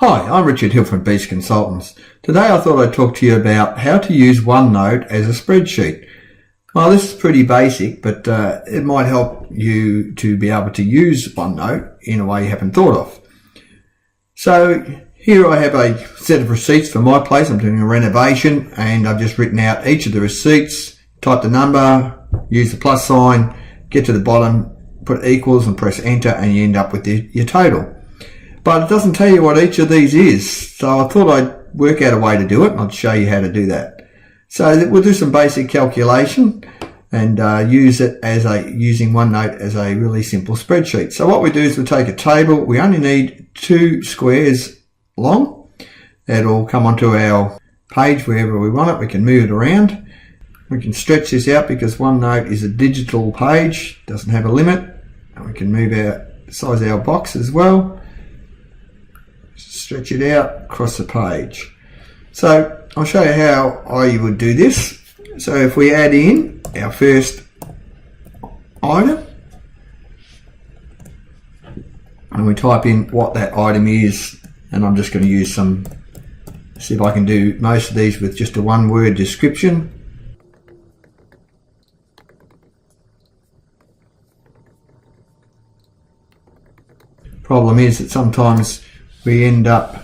Hi, I'm Richard Hill from Beast Consultants. Today I thought I'd talk to you about how to use OneNote as a spreadsheet. Well, this is pretty basic, but it might help you to be able to use OneNote in a way you haven't thought of. So here I have a set of receipts for my place. I'm doing a renovation and I've just written out each of the receipts, type the number, use the plus sign, get to the bottom, put equals and press enter, and you end up with your total. But it doesn't tell you what each of these is, so I thought I'd work out a way to do it and I'll show you how to do that. So we'll do some basic calculation and use it as using OneNote as a really simple spreadsheet. So what we do is we take a table. We only need 2 squares long. That'll come onto our page wherever we want it. We can move it around. We can stretch this out because OneNote is a digital page, doesn't have a limit. And we can move the size of our box as well. Stretch it out across the page. So I'll show you how I would do this. So if we add in our first item and we type in what that item is, and I'm just going to use see if I can do most of these with just a one-word description. Problem is that sometimes we end up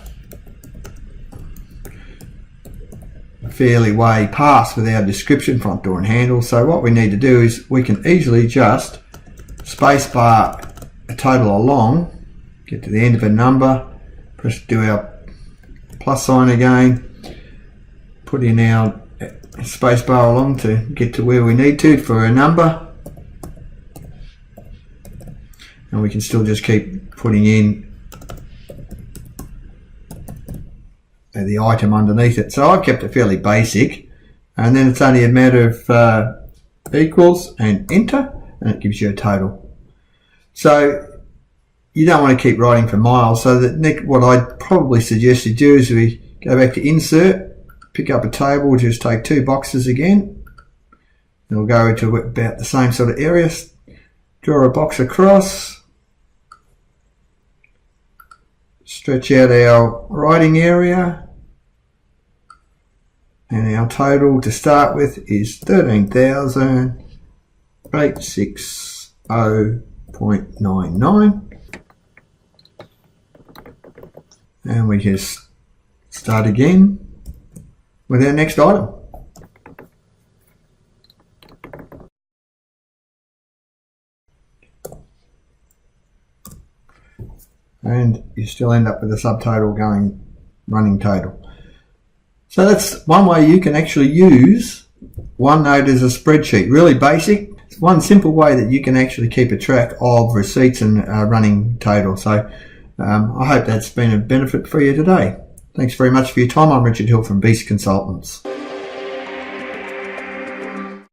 fairly way past with our description, front door and handle. So what we need to do is we can easily just spacebar a total along, get to the end of a number, do our plus sign again, put in our spacebar along to get to where we need to for a number, and we can still just keep putting in the item underneath it. So I've kept it fairly basic, and then it's only a matter of equals and enter, and it gives you a total. So you don't want to keep writing for miles, so that what I'd probably suggest you do is we go back to insert, pick up a table, just take 2 boxes again, and we'll go to about the same sort of area, draw a box across, stretch out our writing area, and our total to start with is 13,860.99, and we just start again with our next item. And you still end up with a subtotal running total. So that's one way you can actually use OneNote as a spreadsheet. Really basic. It's one simple way that you can actually keep a track of receipts and running total. So I hope that's been a benefit for you today. Thanks very much for your time. I'm Richard Hill from Beast Consultants.